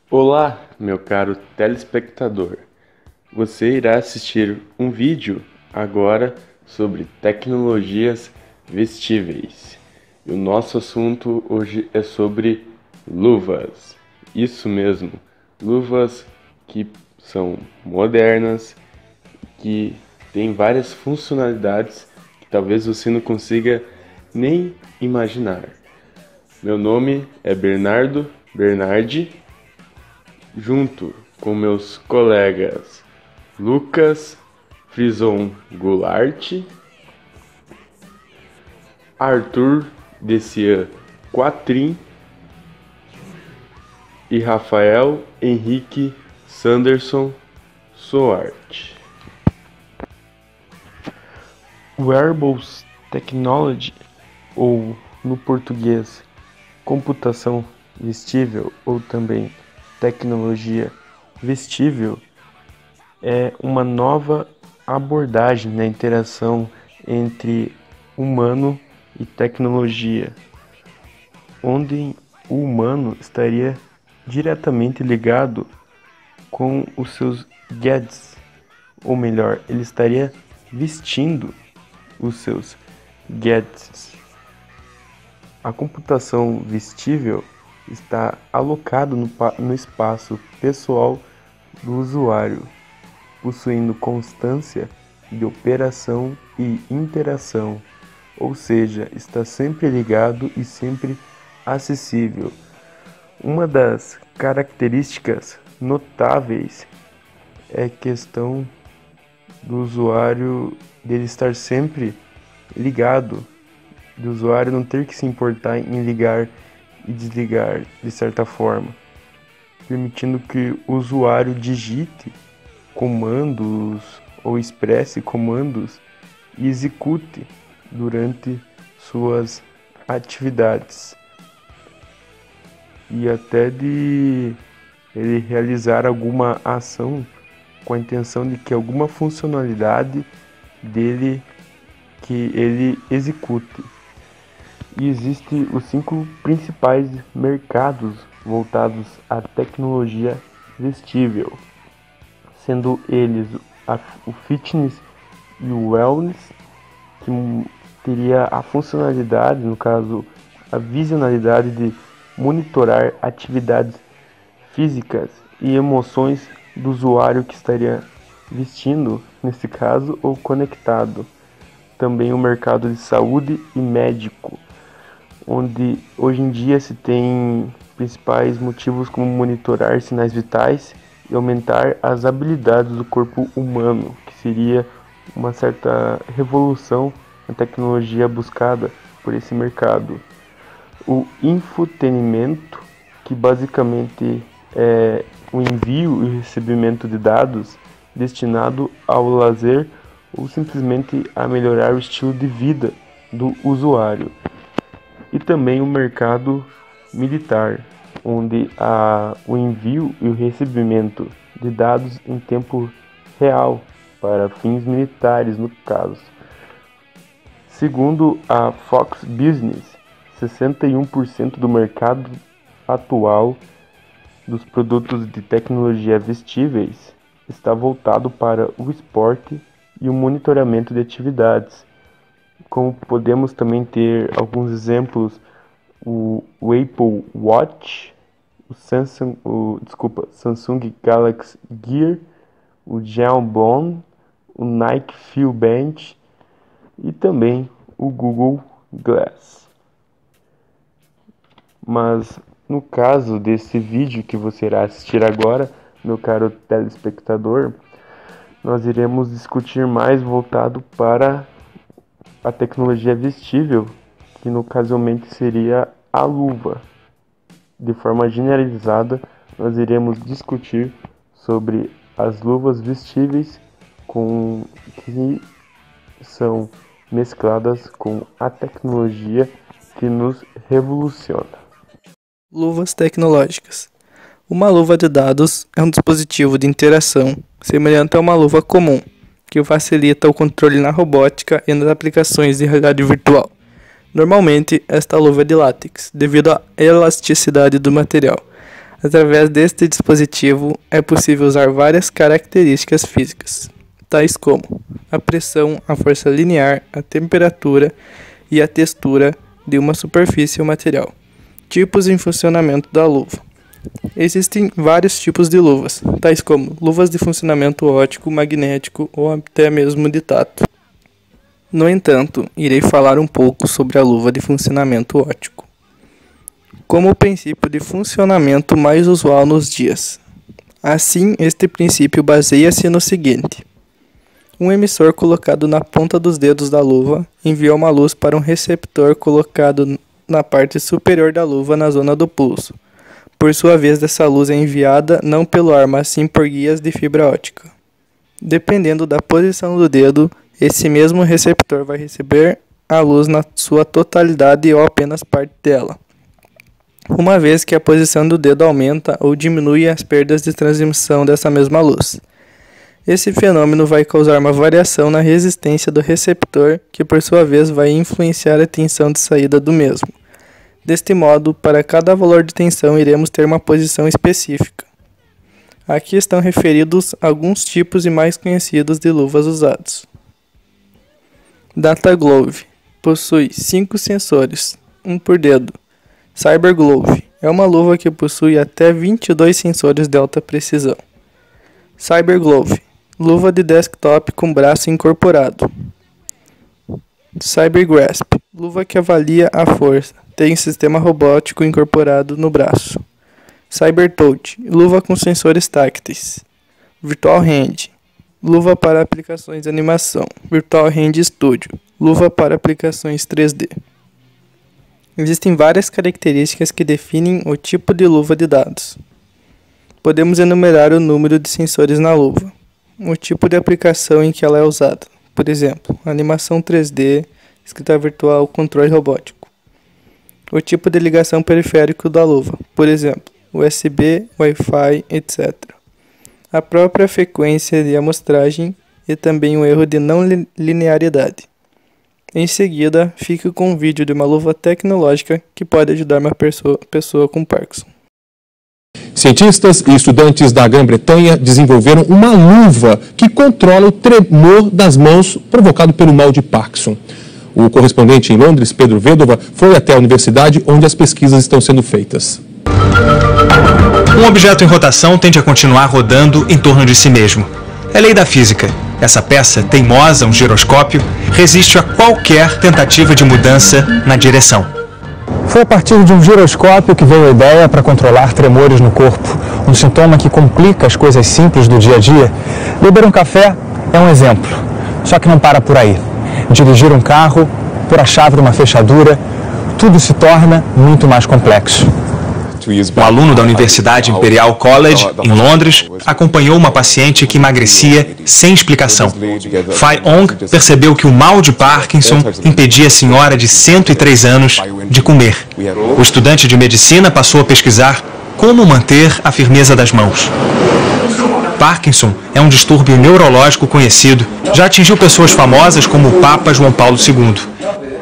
Olá, meu caro telespectador. Você irá assistir um vídeo agora sobre tecnologias vestíveis. E o nosso assunto hoje é sobre luvas. Isso mesmo, luvas que são modernas, que têm várias funcionalidades que talvez você não consiga nem imaginar. Meu nome é Bernardo Bernardi, junto com meus colegas Lucas Frison Goulart, Arthur Dessian Quatrin e Rafael Henrique Sanderson Soart. Wearables Technology, ou no português, computação vestível, ou também tecnologia vestível, é uma nova abordagem na interação entre humano e tecnologia, onde o humano estaria diretamente ligado com os seus gadgets, ou melhor, ele estaria vestindo os seus gadgets. A computação vestível está alocado no espaço pessoal do usuário, possuindo constância de operação e interação, ou seja, está sempre ligado e sempre acessível. Uma das características notáveis é a questão do usuário dele estar sempre ligado, do usuário não ter que se importar em ligar e desligar de certa forma, permitindo que o usuário digite comandos ou expresse comandos e execute durante suas atividades, e até de ele realizar alguma ação com a intenção de que alguma funcionalidade dele que ele execute. E existem os 5 principais mercados voltados à tecnologia vestível, sendo eles o fitness e o wellness, que teria a funcionalidade, no caso, a visionalidade de monitorar atividades físicas e emoções do usuário que estaria vestindo, nesse caso, ou conectado. Também o mercado de saúde e médico, onde hoje em dia se tem principais motivos como monitorar sinais vitais e aumentar as habilidades do corpo humano, que seria uma certa revolução na tecnologia buscada por esse mercado. O infotenimento, que basicamente é o envio e recebimento de dados destinado ao lazer ou simplesmente a melhorar o estilo de vida do usuário. E também o mercado militar, onde o envio e o recebimento de dados em tempo real para fins militares, no caso. Segundo a Fox Business, 61% do mercado atual dos produtos de tecnologia vestíveis está voltado para o esporte e o monitoramento de atividades. Como podemos também ter alguns exemplos, o Apple Watch, o Samsung Galaxy Gear, o Jawbone, o Nike Fuel Band e também o Google Glass. Mas no caso desse vídeo que você irá assistir agora, meu caro telespectador, nós iremos discutir mais voltado para a tecnologia vestível, que no casualmente seria a luva. De forma generalizada, nós iremos discutir sobre as luvas vestíveis que são mescladas com a tecnologia que nos revoluciona. Luvas tecnológicas. Uma luva de dados é um dispositivo de interação semelhante a uma luva comum, que facilita o controle na robótica e nas aplicações de realidade virtual. Normalmente, esta luva é de látex, devido à elasticidade do material. Através deste dispositivo é possível usar várias características físicas, tais como a pressão, a força linear, a temperatura e a textura de uma superfície ou material. Tipos em funcionamento da luva. Existem vários tipos de luvas, tais como luvas de funcionamento óptico, magnético ou até mesmo de tato. No entanto, irei falar um pouco sobre a luva de funcionamento óptico, como o princípio de funcionamento mais usual nos dias. Assim, este princípio baseia-se no seguinte: um emissor colocado na ponta dos dedos da luva envia uma luz para um receptor colocado na parte superior da luva na zona do pulso. Por sua vez, essa luz é enviada não pelo ar, mas sim por guias de fibra óptica. Dependendo da posição do dedo, esse mesmo receptor vai receber a luz na sua totalidade ou apenas parte dela, uma vez que a posição do dedo aumenta ou diminui as perdas de transmissão dessa mesma luz. Esse fenômeno vai causar uma variação na resistência do receptor, que por sua vez vai influenciar a tensão de saída do mesmo. Deste modo, para cada valor de tensão iremos ter uma posição específica. Aqui estão referidos alguns tipos e mais conhecidos de luvas usados. Data Glove possui 5 sensores, um por dedo. Cyber Glove é uma luva que possui até 22 sensores de alta precisão. Cyber Glove, luva de desktop com braço incorporado. Cyber Grasp, luva que avalia a força, tem sistema robótico incorporado no braço. Cyber Touch, luva com sensores tácteis. Virtual Hand, luva para aplicações de animação. Virtual Hand Studio, luva para aplicações 3D. Existem várias características que definem o tipo de luva de dados. Podemos enumerar o número de sensores na luva, o tipo de aplicação em que ela é usada, por exemplo, animação 3D, escrita virtual, controle robótico. O tipo de ligação periférico da luva, por exemplo, USB, Wi-Fi, etc. A própria frequência de amostragem e também o erro de não linearidade. Em seguida, fica com um vídeo de uma luva tecnológica que pode ajudar uma pessoa com Parkinson. Cientistas e estudantes da Grã-Bretanha desenvolveram uma luva que controla o tremor das mãos provocado pelo mal de Parkinson. O correspondente em Londres, Pedro Vedova, foi até a universidade onde as pesquisas estão sendo feitas. Um objeto em rotação tende a continuar rodando em torno de si mesmo. É lei da física. Essa peça, teimosa, um giroscópio, resiste a qualquer tentativa de mudança na direção. Foi a partir de um giroscópio que veio a ideia para controlar tremores no corpo, um sintoma que complica as coisas simples do dia a dia. Beber um café é um exemplo, só que não para por aí. Dirigir um carro, pôr a chave numa fechadura, tudo se torna muito mais complexo. Um aluno da Universidade Imperial College, em Londres, acompanhou uma paciente que emagrecia sem explicação. Fai Ong percebeu que o mal de Parkinson impedia a senhora de 103 anos de comer. O estudante de medicina passou a pesquisar como manter a firmeza das mãos. Parkinson é um distúrbio neurológico conhecido, já atingiu pessoas famosas como o Papa João Paulo II.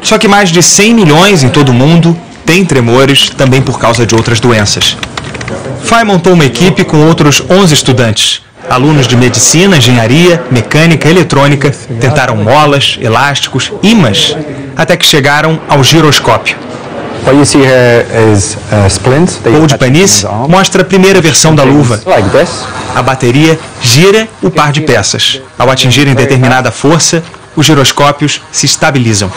Só que mais de 100 milhões em todo o mundo têm tremores também por causa de outras doenças. Fai montou uma equipe com outros 11 estudantes. Alunos de medicina, engenharia, mecânica, eletrônica, tentaram molas, elásticos, ímãs, até que chegaram ao giroscópio. Paul de Panis mostra a primeira versão da luva. A bateria gira o par de peças. Ao atingirem determinada força, os giroscópios se estabilizam.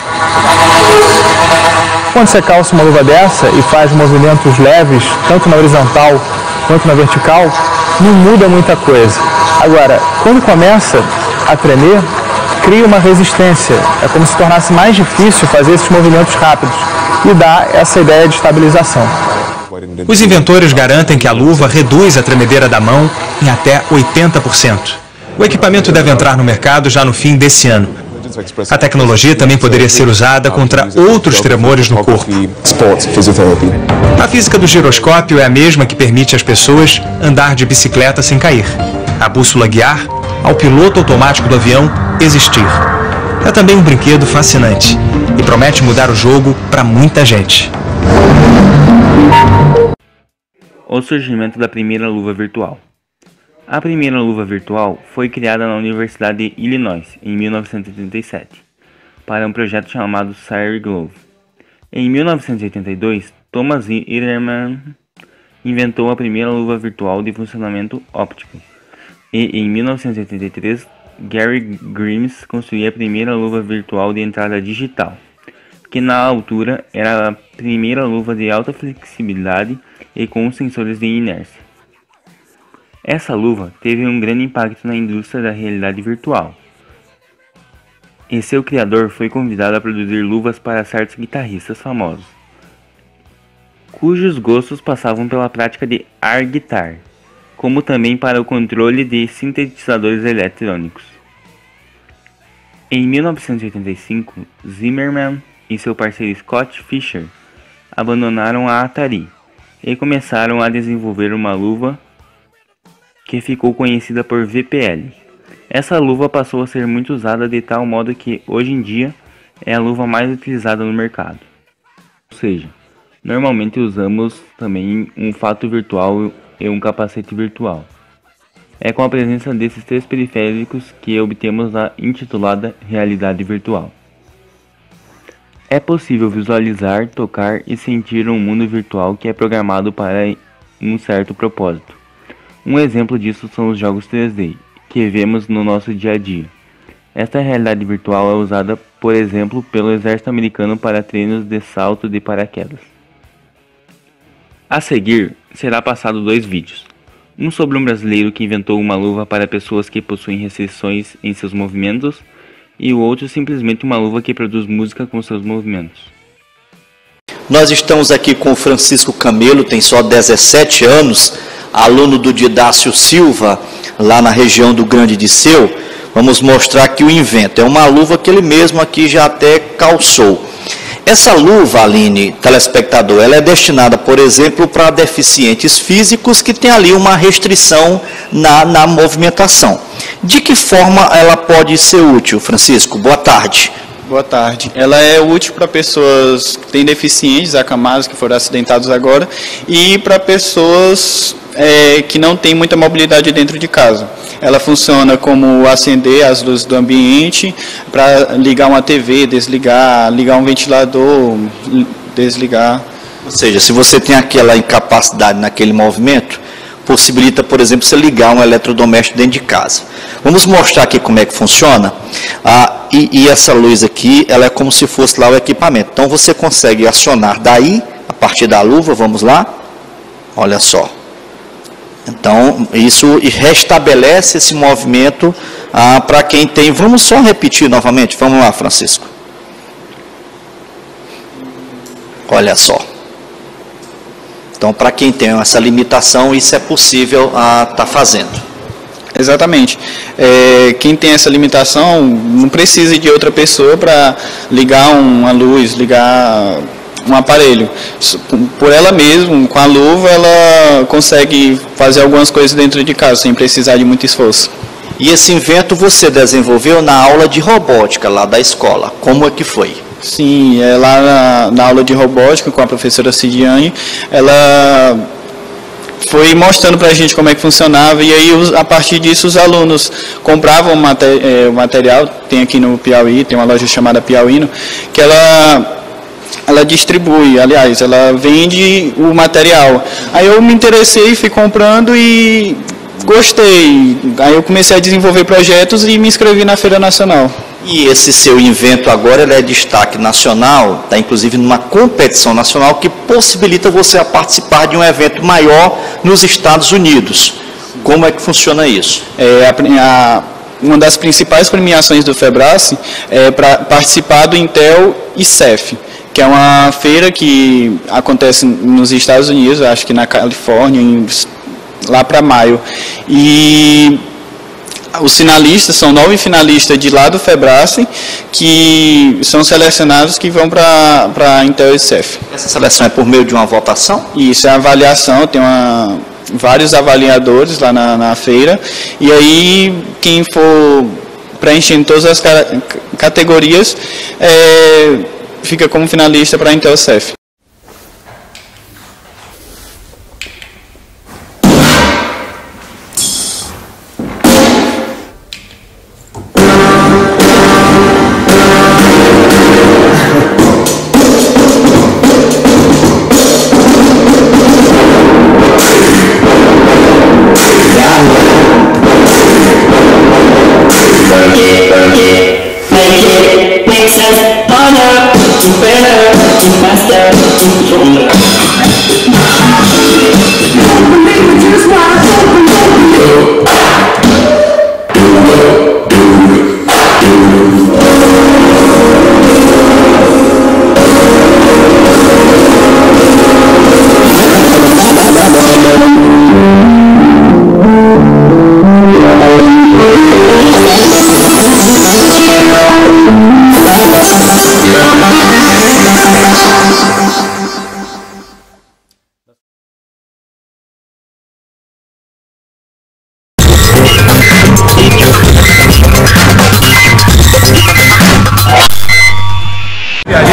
Quando você calça uma luva dessa e faz movimentos leves, tanto na horizontal quanto na vertical, não muda muita coisa. Agora, quando começa a tremer, cria uma resistência. É como se tornasse mais difícil fazer esses movimentos rápidos e dá essa ideia de estabilização. Os inventores garantem que a luva reduz a tremedeira da mão em até 80%. O equipamento deve entrar no mercado já no fim desse ano. A tecnologia também poderia ser usada contra outros tremores no corpo. A física do giroscópio é a mesma que permite às pessoas andar de bicicleta sem cair. A bússola guiar, ao piloto automático do avião existir. É também um brinquedo fascinante e promete mudar o jogo para muita gente. O surgimento da primeira luva virtual. A primeira luva virtual foi criada na Universidade de Illinois em 1987 para um projeto chamado Sire Glove. Em 1982, Thomas Ehrman inventou a primeira luva virtual de funcionamento óptico e em 1983 Gary Grimes construiu a primeira luva virtual de entrada digital, que na altura era a primeira luva de alta flexibilidade e com sensores de inércia. Essa luva teve um grande impacto na indústria da realidade virtual, e seu criador foi convidado a produzir luvas para certos guitarristas famosos, cujos gostos passavam pela prática de air guitar, como também para o controle de sintetizadores eletrônicos. Em 1985, Zimmerman e seu parceiro Scott Fischer abandonaram a Atari e começaram a desenvolver uma luva que ficou conhecida por VPL. Essa luva passou a ser muito usada de tal modo que hoje em dia é a luva mais utilizada no mercado. Ou seja, normalmente usamos também um fato virtual e um capacete virtual. É com a presença desses três periféricos que obtemos a intitulada realidade virtual. É possível visualizar, tocar e sentir um mundo virtual que é programado para um certo propósito. Um exemplo disso são os jogos 3D, que vemos no nosso dia a dia. Esta realidade virtual é usada, por exemplo, pelo exército americano para treinos de salto de paraquedas. A seguir, será passado 2 vídeos. Um sobre um brasileiro que inventou uma luva para pessoas que possuem restrições em seus movimentos, e o outro simplesmente uma luva que produz música com seus movimentos. Nós estamos aqui com o Francisco Camelo, tem só 17 anos, aluno do Didácio Silva, lá na região do Grande Disseu. Vamos mostrar aqui o invento. É uma luva que ele mesmo aqui já até calçou. Essa luva, Aline, telespectador, ela é destinada, por exemplo, para deficientes físicos que têm ali uma restrição na movimentação. De que forma ela pode ser útil, Francisco? Boa tarde. Boa tarde. Ela é útil para pessoas que têm deficientes, acamados, que foram acidentados agora, e para pessoas que não têm muita mobilidade dentro de casa. Ela funciona como acender as luzes do ambiente, para ligar uma TV, desligar, ligar um ventilador, desligar. Ou seja, se você tem aquela incapacidade naquele movimento, possibilita, por exemplo, você ligar um eletrodoméstico dentro de casa. Vamos mostrar aqui como é que funciona. E essa luz aqui, ela é como se fosse lá o equipamento. Então você consegue acionar daí, a partir da luva, vamos lá. Olha só. Então, isso restabelece esse movimento para quem tem... Vamos só repetir novamente. Vamos lá, Francisco. Olha só. Então, para quem tem essa limitação, isso é possível estar fazendo. Exatamente. Quem tem essa limitação não precisa de outra pessoa para ligar uma luz, ligar um aparelho. Por ela mesma, com a luva, ela consegue fazer algumas coisas dentro de casa, sem precisar de muito esforço. E esse invento você desenvolveu na aula de robótica lá da escola. Como é que foi? Sim, lá na aula de robótica com a professora Cidiane, ela foi mostrando para a gente como é que funcionava, e aí a partir disso os alunos compravam o material. Tem aqui no Piauí, tem uma loja chamada Piauíno, que ela distribui, aliás, ela vende o material. Aí eu me interessei, fui comprando e gostei. Aí eu comecei a desenvolver projetos e me inscrevi na Feira Nacional. E esse seu invento agora ele é destaque nacional, está inclusive numa competição nacional que possibilita você a participar de um evento maior nos Estados Unidos. Como é que funciona isso? Uma das principais premiações do FEBRACE é para participar do Intel ICEF, que é uma feira que acontece nos Estados Unidos, acho que na Califórnia, lá para maio. E os finalistas, são 9 finalistas de lá do FEBRACE, que são selecionados, que vão para a Intel ICEF. Essa seleção é por meio de uma votação? Isso, é avaliação, tem vários avaliadores lá na feira, e aí quem for preenchendo todas as categorias fica como finalista para a Intel ICEF. work it, make it make sense. Harder, do better, do faster, do stronger. Don't believe it, just watch.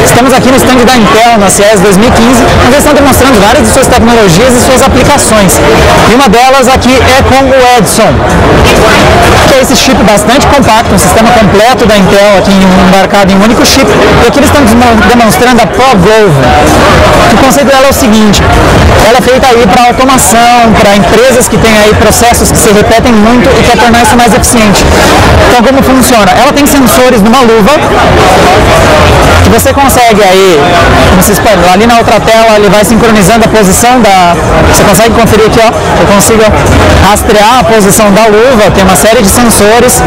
Estamos aqui no stand da Intel, na CES 2015, onde eles estão demonstrando várias de suas tecnologias e suas aplicações. E uma delas aqui é com o Edson, que é esse chip bastante compacto, um sistema completo da Intel aqui embarcado em um único chip. E aqui eles estão demonstrando a ProGlove. O conceito dela é o seguinte: ela é feita aí para automação, para empresas que têm aí processos que se repetem muito e quer tornar isso mais eficiente. Então, como funciona? Ela tem sensores numa luva que você consegue aí, como vocês podem ver, ali na outra tela ele vai sincronizando a posição da... Você consegue conferir aqui, ó, eu consigo rastrear a posição da luva, tem uma série de sensores.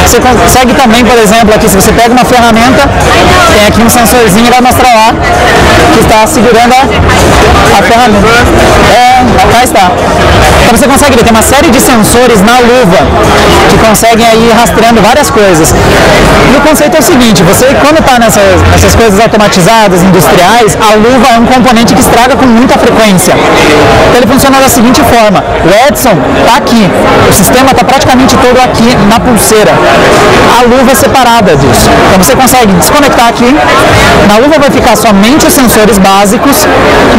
Você consegue também, por exemplo, aqui, se você pega uma ferramenta, tem aqui um sensorzinho e vai mostrar lá que está segurando a ferramenta. Cá está. Então você consegue ver, tem uma série de sensores na luva que conseguem aí ir rastreando várias coisas. E o conceito é o seguinte: você, quando está nessas coisas automatizadas, industriais, a luva é um componente que estraga com muita frequência. Então ele funciona da seguinte forma: o Edson está aqui, o sistema está praticamente todo aqui na pulseira, a luva é separada disso. Então você consegue desconectar aqui, na luva vai ficar somente os sensores básicos,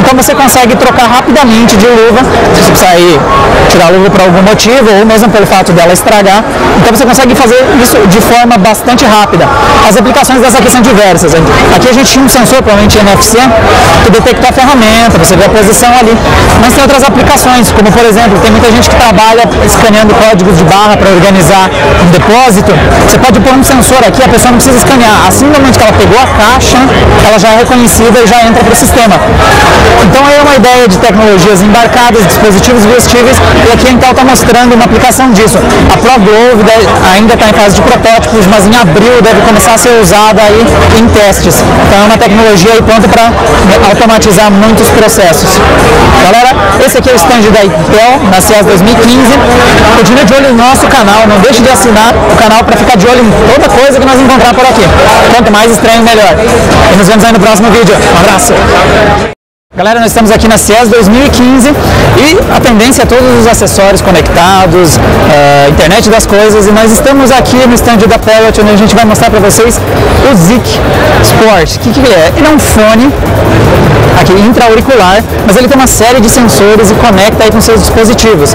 então você consegue trocar rapidamente de luva, se você precisar ir tirar a luva por algum motivo, ou mesmo pelo fato dela estragar. Então você consegue fazer isso de forma bastante rápida. As aplicações dessa aqui são diversas. Aqui a gente tinha um sensor, provavelmente NFC, que detecta a ferramenta, você vê a posição ali. Mas tem outras aplicações, como por exemplo, tem muita gente que trabalha escaneando códigos de barra para organizar um depósito. Você pode pôr um sensor aqui, a pessoa não precisa escanear. Assim, no momento que ela pegou a caixa, ela já é reconhecida e já entra para o sistema. Então é uma ideia de tecnologias embarcadas, dispositivos vestíveis, e aqui a Intel está mostrando uma aplicação disso. A ProGlove ainda está em fase de protótipos, mas em abril deve começar a ser usada aí em testes. Então é uma tecnologia aí pronta para automatizar muitos processos. Galera, esse aqui é o stand da Intel na CES 2015. Continue de olho no nosso canal, não deixe de assinar o canal para ficar de olho em toda coisa que nós encontrar por aqui. Quanto mais estranho, melhor. E nos vemos aí no próximo vídeo. Um abraço! Galera, nós estamos aqui na CES 2015 e a tendência é todos os acessórios conectados, internet das coisas, e nós estamos aqui no stand da Pellet, onde a gente vai mostrar para vocês o Zik Sport. O que ele é? Ele é um fone aqui intra-auricular, mas ele tem uma série de sensores e conecta aí com seus dispositivos.